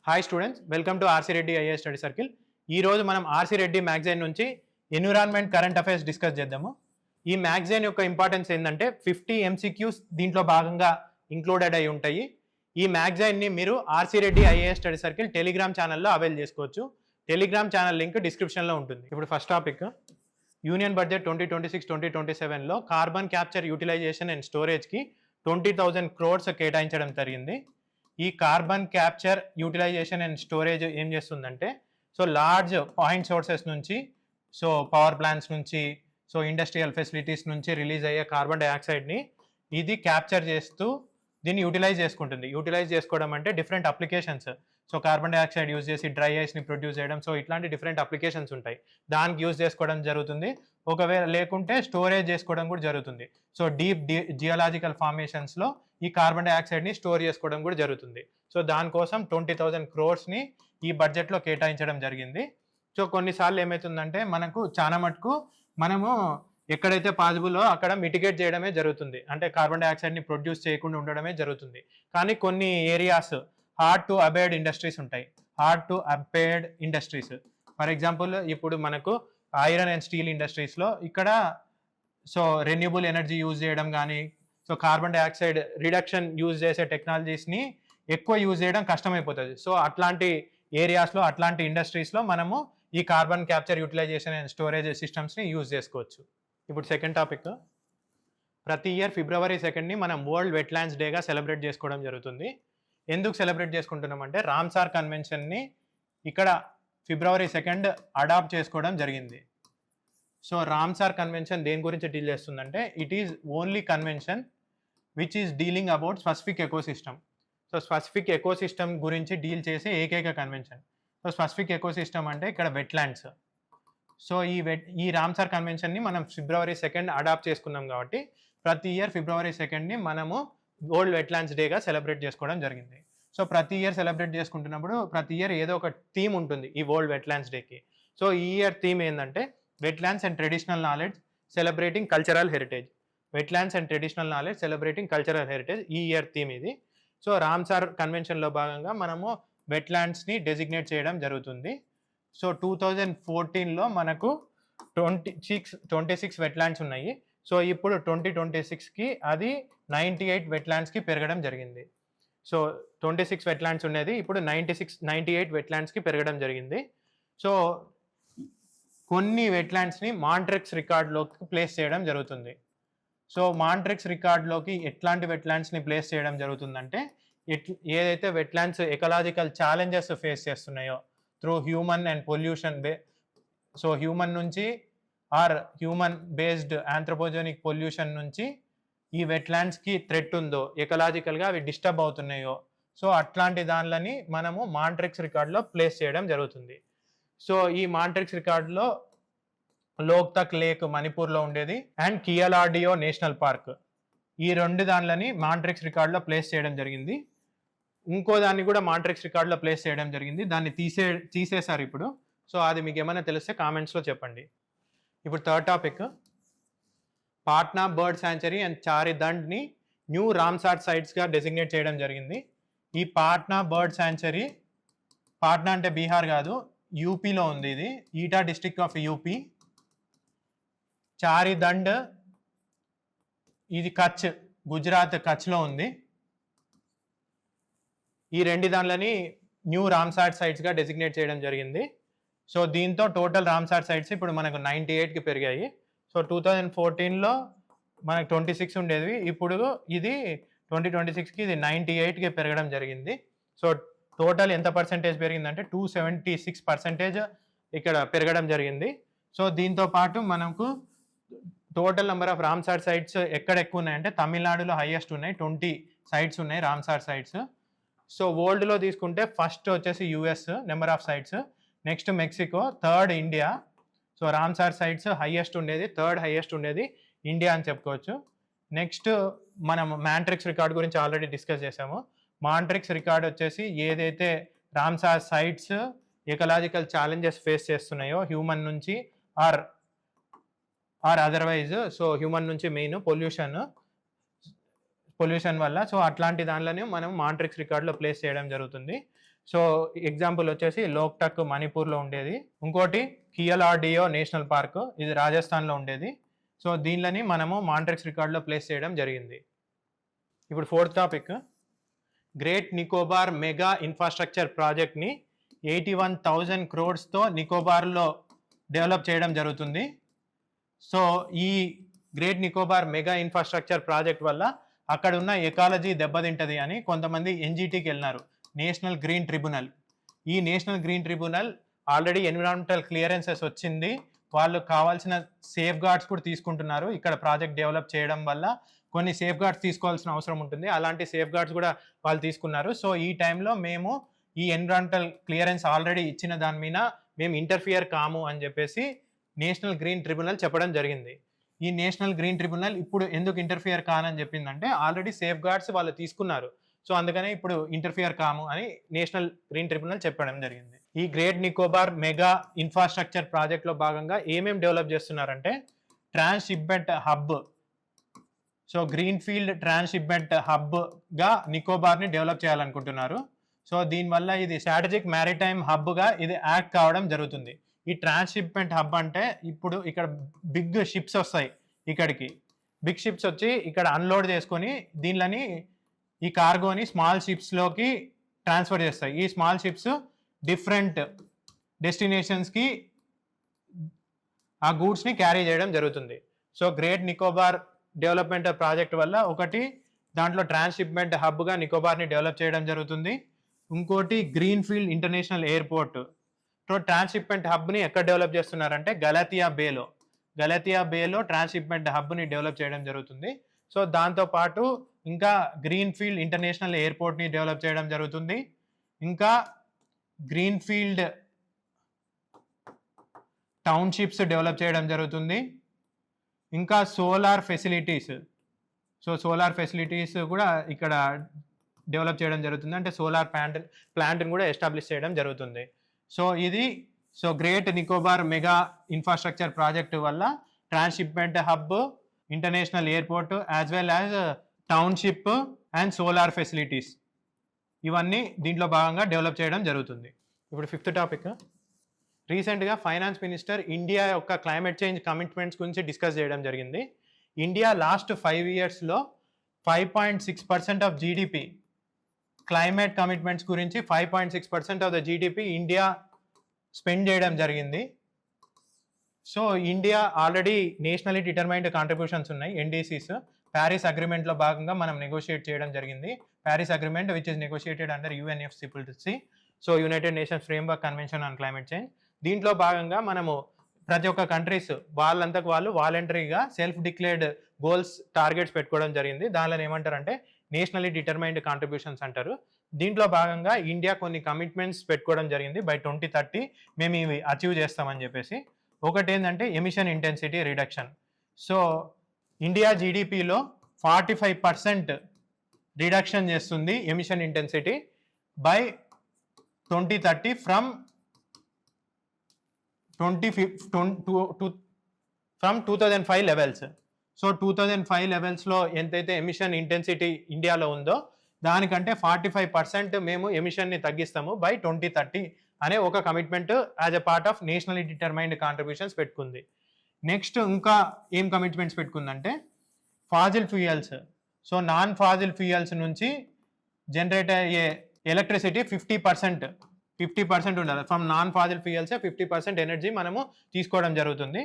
Hi students, welcome to RC Reddy IAS study circle. ఈ రోజు మనం ఆర్సీ రెడ్డి మ్యాగజైన్ నుంచి ఎన్విరాన్మెంట్ కరెంట్ అఫైర్స్ డిస్కస్ చేద్దాము. ఈ మ్యాగజైన్ యొక్క ఇంపార్టెన్స్ ఏంటంటే 50 ఎంసీక్యూస్ దీంట్లో భాగంగా ఇంక్లూడెడ్ అయి ఉంటాయి. ఈ మ్యాగజైన్ని మీరు RC Reddy IAS study circle telegram ఛానల్లో అవైల్ చేసుకోవచ్చు. టెలిగ్రామ్ ఛానల్ లింక్ డిస్క్రిప్షన్లో ఉంటుంది. ఇప్పుడు ఫస్ట్ టాపిక్, యూనియన్ బడ్జెట్ 2026-2027లో కార్బన్ క్యాప్చర్ యూటిలైజేషన్ అండ్ స్టోరేజ్కి 20,000 crores కేటాయించడం జరిగింది. ఈ carbon capture utilization and storage ఏం చేస్తుందంటే, సో లార్జ్ పాయింట్ సోర్సెస్ నుంచి, సో పవర్ ప్లాంట్స్ నుంచి, సో ఇండస్ట్రియల్ ఫెసిలిటీస్ నుంచి రిలీజ్ అయ్యే కార్బన్ డైఆక్సైడ్ని ఇది క్యాప్చర్ చేస్తూ దీన్ని యూటిలైజ్ చేసుకుంటుంది. యూటిలైజ్ చేసుకోవడం అంటే different applications, so carbon dioxide use చేసి డ్రై ఐస్ని ప్రొడ్యూస్ చేయడం, సో ఇట్లాంటి డిఫరెంట్ అప్లికేషన్స్ ఉంటాయి. దానికి యూజ్ చేసుకోవడం జరుగుతుంది. ఒకవేళ లేకుంటే స్టోరేజ్ చేసుకోవడం కూడా జరుగుతుంది. సో డీప్ జియోలాజికల్ ఫార్మేషన్స్లో ఈ కార్బన్ డైఆక్సైడ్ని స్టోర్ చేసుకోవడం కూడా జరుగుతుంది. సో దానికోసం 20,000 crores ఈ బడ్జెట్లో కేటాయించడం జరిగింది. సో కొన్నిసార్లు ఏమవుతుందంటే మనకు చాలా మటుకు మనము ఎక్కడైతే పాసిబుల్లో అక్కడ మిటిగేట్ చేయడమే జరుగుతుంది, అంటే కార్బన్ డైఆక్సైడ్ని ప్రొడ్యూస్ చేయకుండా ఉండడమే జరుగుతుంది. కానీ కొన్ని areas hard to abide industries ఉంటాయి. Hard to abide industries, for example ఇప్పుడు మనకు ఐరన్ అండ్ స్టీల్ ఇండస్ట్రీస్లో ఇక్కడ సో రెన్యూబుల్ ఎనర్జీ యూజ్ చేయడం కానీ, so carbon dioxide reduction use చేసే టెక్నాలజీస్ని ఎక్కువ యూజ్ చేయడం కష్టమైపోతుంది. సో అట్లాంటి ఏరియాస్లో, అట్లాంటి ఇండస్ట్రీస్లో మనము ఈ carbon capture utilization and storage సిస్టమ్స్ని యూజ్ చేసుకోవచ్చు. ఇప్పుడు సెకండ్ టాపిక్, ప్రతి ఇయర్ February 2 మనం వరల్డ్ వెట్లాండ్స్ డేగా సెలబ్రేట్ చేసుకోవడం జరుగుతుంది. ఎందుకు సెలబ్రేట్ చేసుకుంటున్నామంటే రామ్సార్ కన్వెన్షన్ని ఇక్కడ February 2 అడాప్ట్ చేసుకోవడం జరిగింది. సో రామ్సార్ కన్వెన్షన్ దేని గురించి డీల్ చేస్తుందంటే, it is only convention which is dealing about specific ecosystem. So specific ecosystem గురించి డీల్ చేసే ఏకైక కన్వెన్షన్. సో స్పెసిఫిక్ ఎకోసిస్టమ్ అంటే ఇక్కడ వెట్లాండ్స్. సో ఈ రామ్సార్ కన్వెన్షన్ని మనం February 2 అడాప్ట్ చేసుకున్నాం కాబట్టి ప్రతి ఇయర్ February 2 మనము వరల్డ్ వెట్లాండ్స్ డేగా సెలబ్రేట్ చేసుకోవడం జరిగింది. సో ప్రతి ఇయర్ సెలబ్రేట్ చేసుకుంటున్నప్పుడు ప్రతి ఇయర్ ఏదో ఒక థీమ్ ఉంటుంది ఈ వరల్డ్ వెట్లాండ్స్ డేకి. సో ఈ ఇయర్ థీమ్ ఏంటంటే wetlands and traditional knowledge celebrating cultural heritage. Wetlands and traditional knowledge celebrating cultural heritage ఈ ఇయర్ థీమ్ ఇది. సో రామ్సార్ కన్వెన్షన్లో భాగంగా మనము వెట్లాండ్స్ని డెసిగ్నేట్ చేయడం జరుగుతుంది. సో 2014లో మనకు 26 వెట్లాండ్స్ ఉన్నాయి. సో ఇప్పుడు 2026కి అది 98 వెట్లాండ్స్కి పెరగడం జరిగింది. సో 26 వెట్లాండ్స్ ఉన్నది ఇప్పుడు 98 వెట్లాండ్స్కి పెరగడం జరిగింది. సో కొన్ని వెట్లాండ్స్ని మాంట్రెక్స్ రికార్డ్లోకి ప్లేస్ చేయడం జరుగుతుంది. సో మాంట్రెక్స్ రికార్డ్లోకి ఎట్లాంటి వెట్లాండ్స్ని ప్లేస్ చేయడం జరుగుతుందంటే, ఏదైతే వెట్లాండ్స్ ఎకలాజికల్ ఛాలెంజెస్ ఫేస్ చేస్తున్నాయో through human and pollution so human నుంచి or human based anthropogenic pollution నుంచి ఈ వెట్లాండ్స్కి థ్రెట్ ఉందో, ఎకలాజికల్గా అవి డిస్టర్బ్ అవుతున్నాయో, సో అట్లాంటి దానిలని మనము మాంట్రెక్స్ రికార్డులో ప్లేస్ చేయడం జరుగుతుంది. సో ఈ మాంట్రెక్స్ రికార్డులో లోక్తక్ లేక్ మణిపూర్లో ఉండేది అండ్ కియలాడియో నేషనల్ పార్క్, ఈ రెండు దానిలని మాంట్రెక్స్ రికార్డులో ప్లేస్ చేయడం జరిగింది. ఇంకో దాన్ని కూడా మాంట్రెక్స్ రికార్డులో ప్లేస్ చేయడం జరిగింది, దాన్ని తీసేశారు ఇప్పుడు. సో అది మీకు ఏమైనా తెలిస్తే కామెంట్స్లో చెప్పండి. ఇప్పుడు third topic, Patna bird sanctuary and చారిదండ్ని న్యూ రామ్సార్ సైట్స్గా డెసిగ్నేట్ చేయడం జరిగింది. ఈ పాట్నా బర్డ్ శాంచురీ, పాట్నా అంటే బీహార్ కాదు, యూపీలో ఉంది. ఇది ఈటా డిస్ట్రిక్ట్ ఆఫ్ యూపీ. చారిదండ్ ఇది కచ్, గుజరాత్ కచ్లో ఉంది. ఈ రెండు దానిలని న్యూ రామ్సార్ సైట్స్గా డెసిగ్నేట్ చేయడం జరిగింది. సో దీంతో టోటల్ రామ్సార్ సైట్స్ ఇప్పుడు మనకు 98కి పెరిగాయి. సో 2014లో మనకు 26 ఉండేది, ఇప్పుడు ఇది 2026కి ఇది 98కి పెరగడం జరిగింది. సో టోటల్ ఎంత పర్సెంటేజ్ పెరిగిందంటే 276% ఇక్కడ పెరగడం జరిగింది. సో దీంతో పాటు మనకు total number of Ramsar sites ఎక్కడ ఎక్కువ ఉన్నాయంటే తమిళనాడులో హైయెస్ట్ ఉన్నాయి, 20 సైట్స్ ఉన్నాయి రామ్సార్ సైట్స్. సో వరల్డ్లో తీసుకుంటే ఫస్ట్ వచ్చేసి US number of sites, next Mexico, third India. So Ramsar sites highest ఉండేది, థర్డ్ హైయెస్ట్ ఉండేది ఇండియా అని చెప్పుకోవచ్చు. నెక్స్ట్ మనం మాంట్రెక్స్ రికార్డ్ గురించి ఆల్రెడీ డిస్కస్ చేసాము. మాంట్రెక్స్ రికార్డ్ వచ్చేసి ఏదైతే Ramsar sites ecological challenges face చేస్తున్నాయో హ్యూమన్ నుంచి ఆర్ అదర్వైజ్, సో హ్యూమన్ నుంచి మెయిన్ పొల్యూషన్ వల్ల, సో అట్లాంటి దానిలోనే మనం మాంట్రెక్స్ రికార్డులో ప్లేస్ చేయడం జరుగుతుంది. సో ఎగ్జాంపుల్ వచ్చేసి లోక్టక్ మణిపూర్లో ఉండేది. ఇంకోటి కియలాడియో నేషనల్ పార్క్, ఇది రాజస్థాన్లో ఉండేది. సో దీనిని మనము మాంట్రిక్స్ రికార్డులో ప్లేస్ చేయడం జరిగింది. ఇప్పుడు fourth topic, great Nicobar mega infrastructure ప్రాజెక్ట్ని 81,000 crores నికోబార్లో డెవలప్ చేయడం జరుగుతుంది. సో ఈ great Nicobar mega infrastructure project వల్ల అక్కడ ఉన్న ఎకాలజీ దెబ్బతింటది అని కొంతమంది ఎన్జిటికి వెళ్ళినారు, నేషనల్ గ్రీన్ ట్రిబ్యునల్. ఈ national green tribunal already environmental clearances వచ్చింది, వాళ్ళు కావాల్సిన సేఫ్ గార్డ్స్ కూడా తీసుకుంటున్నారు. ఇక్కడ ప్రాజెక్ట్ డెవలప్ చేయడం వల్ల కొన్ని సేఫ్ గార్డ్స్ తీసుకోవాల్సిన అవసరం ఉంటుంది, అలాంటి సేఫ్ గార్డ్స్ కూడా వాళ్ళు తీసుకున్నారు. సో ఈ టైంలో మేము ఈ ఎన్విరాన్మెంటల్ క్లియరెన్స్ ఆల్రెడీ ఇచ్చిన దాని మీద మేము ఇంటర్ఫియర్ కాము అని చెప్పేసి నేషనల్ గ్రీన్ ట్రిబ్యునల్ చెప్పడం జరిగింది. ఈ నేషనల్ గ్రీన్ ట్రిబ్యునల్ ఇప్పుడు ఎందుకు ఇంటర్ఫియర్ కానని చెప్పిందంటే ఆల్రెడీ సేఫ్ గార్డ్స్ వాళ్ళు తీసుకున్నారు, సో అందుకనే ఇప్పుడు ఇంటర్ఫియర్ కాము అని నేషనల్ గ్రీన్ ట్రిబ్యునల్ చెప్పడం జరిగింది. ఈ గ్రేట్ నికోబార్ మెగా ఇన్ఫ్రాస్ట్రక్చర్ ప్రాజెక్ట్లో భాగంగా ఏమేమి డెవలప్ చేస్తున్నారంటే transshipment hub. So green field transshipment హబ్గా నికోబార్ని డెవలప్ చేయాలనుకుంటున్నారు. సో దీనివల్ల ఇది స్ట్రాటజిక్ మ్యారిటైమ్ హబ్గా ఇది యాక్ట్ కావడం జరుగుతుంది. ఈ ట్రాన్స్షిప్మెంట్ హబ్ అంటే ఇప్పుడు ఇక్కడ బిగ్ షిప్స్ వస్తాయి, ఇక్కడికి బిగ్ షిప్స్ వచ్చి ఇక్కడ అన్లోడ్ చేసుకొని దీనిని ఈ కార్గోని స్మాల్ షిప్స్లోకి ట్రాన్స్ఫర్ చేస్తాయి. ఈ స్మాల్ షిప్స్ డిఫరెంట్ డెస్టినేషన్స్కి ఆ గూడ్స్ని క్యారీ చేయడం జరుగుతుంది. So great Nicobar development project వల్ల ఒకటి దాంట్లో ట్రాన్స్షిప్మెంట్ హబ్గా నికోబార్ని డెవలప్ చేయడం జరుగుతుంది. ఇంకోటి green field international airport. So transshipment హబ్ని ఎక్కడ డెవలప్ చేస్తున్నారంటే గలతియా బేలో ట్రాన్స్షిప్మెంట్ హబ్ని డెవలప్ చేయడం జరుగుతుంది. సో దాంతోపాటు ఇంకా గ్రీన్ ఫీల్డ్ ఇంటర్నేషనల్ ఎయిర్పోర్ట్ని డెవలప్ చేయడం జరుగుతుంది. ఇంకా గ్రీన్ ఫీల్డ్ టౌన్షిప్స్ డెవలప్ చేయడం జరుగుతుంది. ఇంకా solar facilities, so solar facilities కూడా ఇక్కడ డెవలప్ చేయడం జరుగుతుంది, అంటే సోలార్ ప్లాంట్ని కూడా ఎస్టాబ్లిష్ చేయడం జరుగుతుంది. సో ఇది great Nicobar mega infrastructure project వల్ల transshipment hub, international airport as well as township and solar facilities ఇవన్నీ దీంట్లో భాగంగా డెవలప్ చేయడం జరుగుతుంది. ఇప్పుడు ఫిఫ్త్ టాపిక్, రీసెంట్గా ఫైనాన్స్ మినిస్టర్ ఇండియా యొక్క క్లైమేట్ చేంజ్ కమిట్మెంట్స్ గురించి డిస్కస్ చేయడం జరిగింది. ఇండియా లాస్ట్ 5 yearsలో 5.6% ఆఫ్ జీడిపి క్లైమేట్ కమిట్మెంట్స్ గురించి 5.6% of the GDP India spend చేయడం జరిగింది. So India already nationally determined contributions ఉన్నాయి, ఎన్డీసీస్. ప్యారిస్ అగ్రిమెంట్లో భాగంగా మనం నెగోషియేట్ చేయడం జరిగింది. Paris agreement which is negotiated under UNFCCC, so United nations framework convention on climate change. దీంట్లో భాగంగా మనము ప్రతి ఒక్క కంట్రీస్ వాళ్ళంతకు వాళ్ళు వాలంటరీగా సెల్ఫ్ డిక్లేర్డ్ గోల్స్, టార్గెట్స్ పెట్టుకోవడం జరిగింది. దానిలో ఏమంటారంటే నేషనలీ డిటర్మైన్డ్ కాంట్రిబ్యూషన్స్ అంటారు. దీంట్లో భాగంగా ఇండియా కొన్ని కమిట్మెంట్స్ పెట్టుకోవడం జరిగింది. బై 2030 మేము ఇవి అచీవ్ చేస్తామని చెప్పేసి. ఒకటి ఏంటంటే emission intensity reduction. So India జీడిపిలో 45% రిడక్షన్ చేస్తుంది emission intensity by 2030 from 2005 levels. So 2005 లెవెల్స్లో ఎంతైతే ఎమిషన్ ఇంటెన్సిటీ ఇండియాలో ఉందో దానికంటే 45% మేము ఎమిషన్ని తగ్గిస్తాము బై 2030 అనే ఒక commitment as a part of nationally determined contributions పెట్టుకుంది. నెక్స్ట్ ఇంకా ఏం కమిట్మెంట్స్ పెట్టుకుందంటే fossil fuels. So non fossil fuels నుంచి జనరేట్ అయ్యే ఎలక్ట్రిసిటీ 50% ఉండాలి. ఫ్రమ్ నాన్ ఫాజిల్ ఫ్యూయల్సే 50% ఎనర్జీ మనము తీసుకోవడం జరుగుతుంది.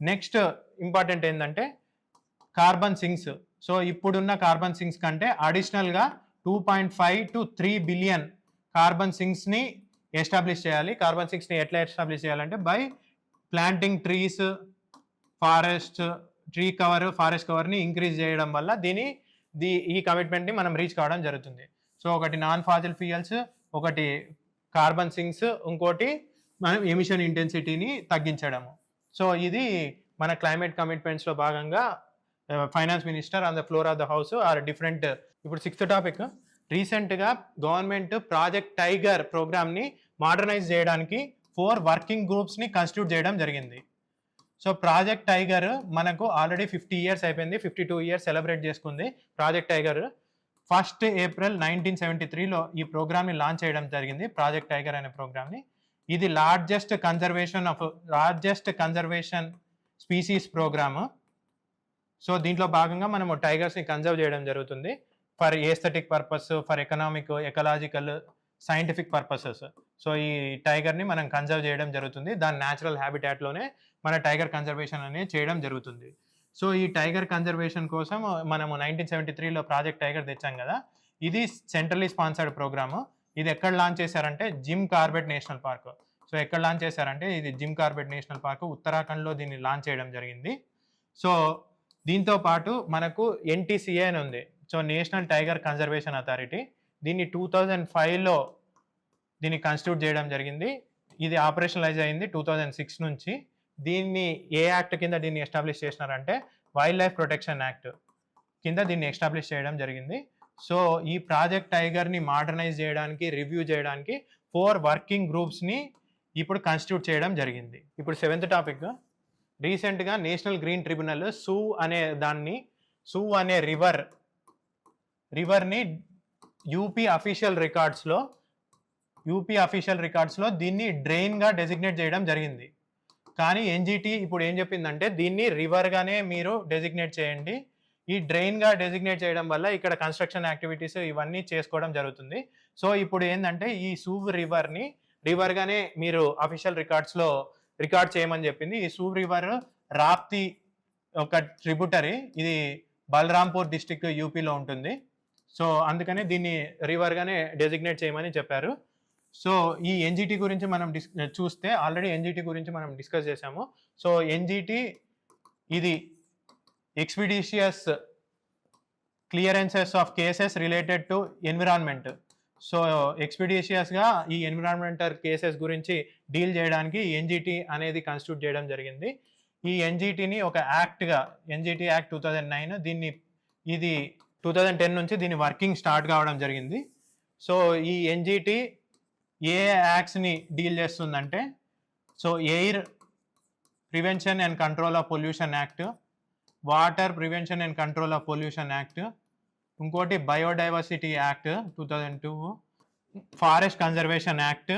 నెక్స్ట్ ఇంపార్టెంట్ ఏంటంటే కార్బన్ సింక్స్. సో ఇప్పుడున్న కార్బన్ సింక్స్ కంటే అడిషనల్గా 2.5 to 3 బిలియన్ కార్బన్ సింక్స్ని ఎస్టాబ్లిష్ చేయాలి. కార్బన్ సింక్స్ని ఎట్లా ఎస్టాబ్లిష్ చేయాలంటే బై ప్లాంటింగ్ ట్రీస్, ఫారెస్ట్ కవర్ని ఇంక్రీజ్ చేయడం వల్ల ఈ కమిట్మెంట్ని మనం రీచ్ కావడం జరుగుతుంది. సో ఒకటి నాన్ ఫాజిల్ ఫ్యూయల్స్, ఒకటి కార్బన్ సింక్స్, ఇంకోటి మనం ఎమిషన్ ఇంటెన్సిటీని తగ్గించడము. సో ఇది మన క్లైమేట్ కమిట్మెంట్స్లో భాగంగా finance minister on the floor of the house are different. ఇప్పుడు 6th టాపిక్, రీసెంట్గా గవర్నమెంట్ ప్రాజెక్ట్ టైగర్ ప్రోగ్రామ్ని మోడర్నైజ్ చేయడానికి 4 వర్కింగ్ గ్రూప్స్ని కాన్స్టిట్యూట్ చేయడం జరిగింది. సో ప్రాజెక్ట్ టైగర్ మనకు ఆల్రెడీ 50 years అయిపోయింది, 52 years సెలబ్రేట్ చేసుకుంది ప్రాజెక్ట్ టైగర్. 1 ఏప్రిల్ 1973లో ఈ ప్రోగ్రామ్ని లాంచ్ చేయడం జరిగింది, ప్రాజెక్ట్ టైగర్ అనే ప్రోగ్రామ్ని. ఇది largest conservation species programme. So దీంట్లో భాగంగా మనము టైగర్స్ని కన్జర్వ్ చేయడం జరుగుతుంది for aesthetic purpose, for economic, ecological, scientific purposes. So ఈ టైగర్ని మనం కన్జర్వ్ చేయడం జరుగుతుంది, దాని న్యాచురల్ హ్యాబిటాట్లోనే మన టైగర్ కన్జర్వేషన్ అనేది చేయడం జరుగుతుంది. సో ఈ టైగర్ కన్జర్వేషన్ కోసం మనము 1973లో ప్రాజెక్ట్ టైగర్ తెచ్చాం కదా, ఇది సెంట్రల్లీ స్పాన్సర్డ్ ప్రోగ్రాము. ఇది ఎక్కడ లాంచ్ చేశారంటే Jim Corbett national park. So ఎక్కడ లాంచ్ చేశారంటే ఇది జిమ్ కార్బెట్ నేషనల్ పార్క్, ఉత్తరాఖండ్లో దీన్ని లాంచ్ చేయడం జరిగింది. సో దీంతో పాటు మనకు ఎన్టీసీఏ అని ఉంది, so national tiger conservation authority. దీన్ని 2005లో దీన్ని కాన్స్టిట్యూట్ చేయడం జరిగింది. ఇది ఆపరేషనలైజ్ అయింది 2006 నుంచి. దీన్ని ఏ యాక్ట్ కింద దీన్ని ఎస్టాబ్లిష్ చేసినారంటే వైల్డ్ లైఫ్ ప్రొటెక్షన్ యాక్ట్ కింద దీన్ని ఎస్టాబ్లిష్ చేయడం జరిగింది. సో ఈ ప్రాజెక్ట్ టైగర్ని మోడర్నైజ్ చేయడానికి, రివ్యూ చేయడానికి 4 వర్కింగ్ గ్రూప్స్ని ఇప్పుడు కాన్స్టిట్యూట్ చేయడం జరిగింది. ఇప్పుడు 7th టాపిక్, రీసెంట్గా నేషనల్ గ్రీన్ ట్రిబ్యునల్ సూ అనే రివర్ని యూపీ అఫీషియల్ రికార్డ్స్లో దీన్ని డ్రైన్గా డెసిగ్నేట్ చేయడం జరిగింది. కానీ ఎన్జిటి ఇప్పుడు ఏం చెప్పిందంటే దీన్ని రివర్గానే మీరు డెసిగ్నేట్ చేయండి. ఈ డ్రైన్గా డెసిగ్నేట్ చేయడం వల్ల ఇక్కడ కన్స్ట్రక్షన్ యాక్టివిటీస్ ఇవన్నీ చేసుకోవడం జరుగుతుంది. సో ఇప్పుడు ఏంటంటే ఈ సూవ్ రివర్ని రివర్గానే మీరు అఫీషియల్ రికార్డ్స్లో రికార్డ్ చేయమని చెప్పింది. ఈ సూవ్ రివర్ రాప్తి ఒక ట్రిబ్యూటరీ, ఇది బలరాంపూర్ డిస్టిక్ యూపీలో ఉంటుంది. సో అందుకనే దీన్ని రివర్గానే డెసిగ్నేట్ చేయమని చెప్పారు. సో ఈ ఎన్జిటి గురించి మనం చూస్తే ఆల్రెడీ ఎన్జిటి గురించి మనం డిస్కస్ చేసాము. సో ఎన్జిటి ఇది expeditious clearances of cases related to environment. So ఎక్స్పిడిషియస్గా ఈ ఎన్విరాన్మెంటల్ కేసెస్ గురించి డీల్ చేయడానికి ఎన్జిటి అనేది కాన్స్టిట్యూట్ చేయడం జరిగింది. ఈ ఎన్జిటిని ఒక యాక్ట్గా, ఎన్జిటి యాక్ట్ 2009, ఇది 2010 నుంచి దీని వర్కింగ్ స్టార్ట్ కావడం జరిగింది. సో ఈ ఎన్జిటి ఏ యాక్ట్స్ని డీల్ చేస్తుందంటే, so air prevention and control of pollution act, water prevention and control of pollution act, ఇంకోటి biodiversity act 2002, forest conservation act,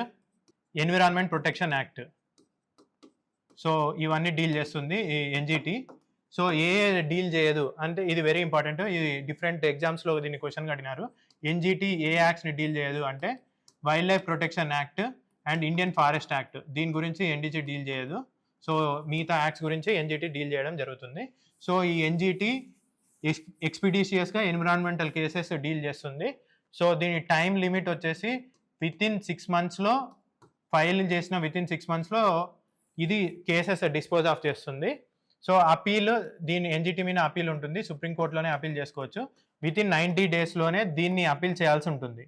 environment protection act. So ఇవన్నీ డీల్ చేస్తుంది ఈ ఎన్జిటి. సో ఏ డీల్ చేయదు అంటే ఇది వెరీ ఇంపార్టెంట్, ఇది different ఎగ్జామ్స్లో దీన్ని క్వశ్చన్గా అడిగినారు. ఎన్జిటి ఏ యాక్ట్స్ని డీల్ చేయదు అంటే wild life protection act and Indian forest act, దీని గురించి ఎన్జిటి డీల్ చేయదు. సో మిగతా యాక్ట్స్ గురించి ఎన్జిటి డీల్ చేయడం జరుగుతుంది. సో ఈ ఎన్జిటి ఎక్స్పిడిషియస్గా ఎన్విరాన్మెంటల్ కేసెస్ డీల్ చేస్తుంది. సో దీని టైం లిమిట్ వచ్చేసి వితిన్ 6 monthsలో ఫైల్ చేసిన వితిన్ 6 monthsలో ఇది కేసెస్ డిస్పోజ్ ఆఫ్ చేస్తుంది. సో అపీల్, దీని ఎన్జిటి మీద అపీల్ ఉంటుంది, సుప్రీంకోర్టులోనే అపీల్ చేసుకోవచ్చు. వితిన్ 90 daysలోనే దీన్ని అపీల్ చేయాల్సి ఉంటుంది.